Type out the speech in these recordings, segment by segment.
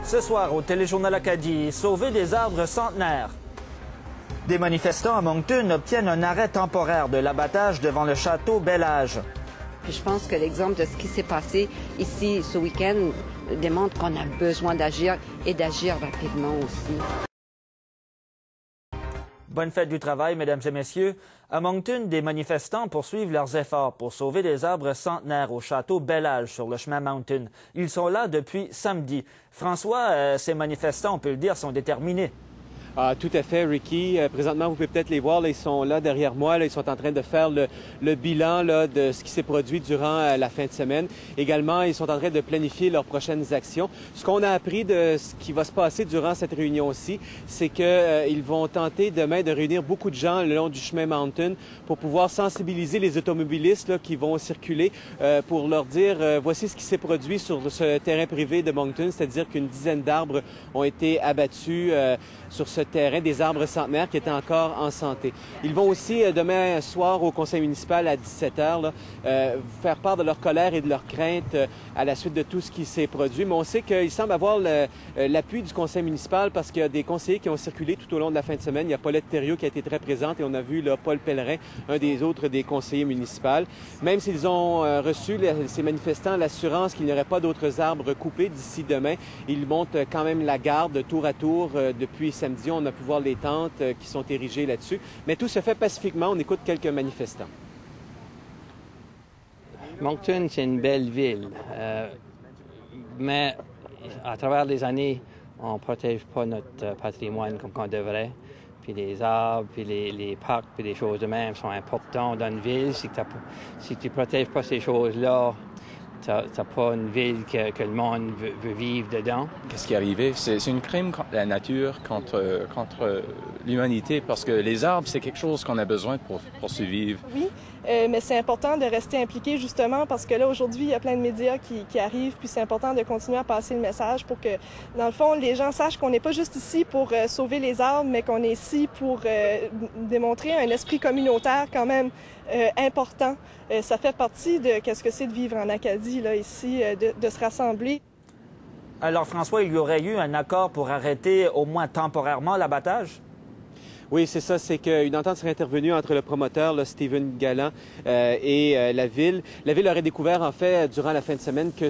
Ce soir, au Téléjournal Acadie, sauver des arbres centenaires. Des manifestants à Moncton obtiennent un arrêt temporaire de l'abattage devant le château Bel-Âge. Puis je pense que l'exemple de ce qui s'est passé ici ce week-end démontre qu'on a besoin d'agir et d'agir rapidement aussi. Bonne fête du travail, mesdames et messieurs. À Moncton, des manifestants poursuivent leurs efforts pour sauver des arbres centenaires au château Bel-Âge sur le chemin Mountain. Ils sont là depuis samedi. François, ces manifestants, on peut le dire, sont déterminés. Ah, tout à fait, Ricky. Présentement, vous pouvez peut-être les voir. Là, ils sont là derrière moi. Là, ils sont en train de faire le bilan là, de ce qui s'est produit durant la fin de semaine. Également, ils sont en train de planifier leurs prochaines actions. Ce qu'on a appris de ce qui va se passer durant cette réunion-ci, c'est qu'ils vont tenter demain de réunir beaucoup de gens le long du chemin Mountain pour pouvoir sensibiliser les automobilistes là, qui vont circuler pour leur dire voici ce qui s'est produit sur ce terrain privé de Moncton, c'est-à-dire qu'une dizaine d'arbres ont été abattus sur ce terrain, des arbres centenaires qui étaient encore en santé. Ils vont aussi, demain soir, au conseil municipal à 17h, là, faire part de leur colère et de leur crainte à la suite de tout ce qui s'est produit. Mais on sait qu'il semble avoir l'appui du conseil municipal parce qu'il y a des conseillers qui ont circulé tout au long de la fin de semaine. Il y a Paulette Thériault qui a été très présente et on a vu là, Paul Pellerin, un des autres des conseillers municipaux. Même s'ils ont reçu, ces manifestants, l'assurance qu'il n'y aurait pas d'autres arbres coupés d'ici demain, ils montent quand même la garde tour à tour depuis samedi. On a pu voir les tentes qui sont érigées là-dessus. Mais tout se fait pacifiquement. On écoute quelques manifestants. Moncton, c'est une belle ville. Mais à travers les années, on ne protège pas notre patrimoine comme on devrait. Puis les arbres, puis les parcs, puis les choses de même sont importants dans une ville. Si tu ne protèges pas ces choses-là, tu n'as pas une ville que le monde veut vivre dedans. Qu'est-ce qui est arrivé? C'est une crime contre la nature, contre l'humanité, parce que les arbres, c'est quelque chose qu'on a besoin pour survivre. Oui, mais c'est important de rester impliqué justement parce que là, aujourd'hui, il y a plein de médias qui arrivent, puis c'est important de continuer à passer le message pour que, dans le fond, les gens sachent qu'on n'est pas juste ici pour sauver les arbres, mais qu'on est ici pour démontrer un esprit communautaire quand même important. Ça fait partie de qu'est-ce que c'est de vivre en Acadie, là, ici, de se rassembler. Alors, François, il y aurait eu un accord pour arrêter au moins temporairement l'abattage? Oui, c'est ça. C'est qu'une entente serait intervenue entre le promoteur, là, Stephen Galland, et la ville. La ville aurait découvert, en fait, durant la fin de semaine, que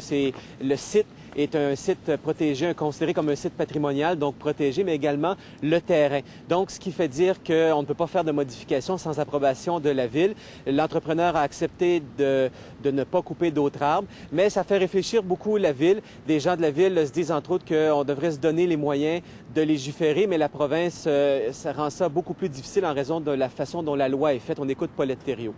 le site est un site protégé, considéré comme un site patrimonial, donc protégé, mais également le terrain. Donc, ce qui fait dire qu'on ne peut pas faire de modifications sans approbation de la ville. L'entrepreneur a accepté de ne pas couper d'autres arbres, mais ça fait réfléchir beaucoup la ville. Des gens de la ville se disent, entre autres, qu'on devrait se donner les moyens de légiférer, mais la province, ça rend ça beaucoup plus difficile en raison de la façon dont la loi est faite. On écoute Paulette Thériault.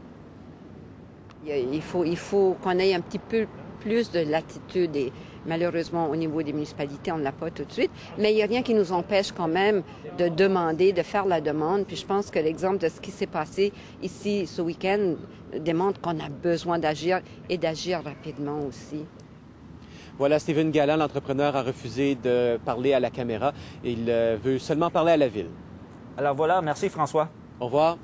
Il faut qu'on ait un petit peu plus de latitude et malheureusement au niveau des municipalités, on ne l'a pas tout de suite, mais il n'y a rien qui nous empêche quand même de demander, de faire la demande. Puis je pense que l'exemple de ce qui s'est passé ici ce week-end démontre qu'on a besoin d'agir et d'agir rapidement aussi. Voilà, Stephen Galland, l'entrepreneur, a refusé de parler à la caméra. Il veut seulement parler à la ville. Alors voilà, merci François. Au revoir.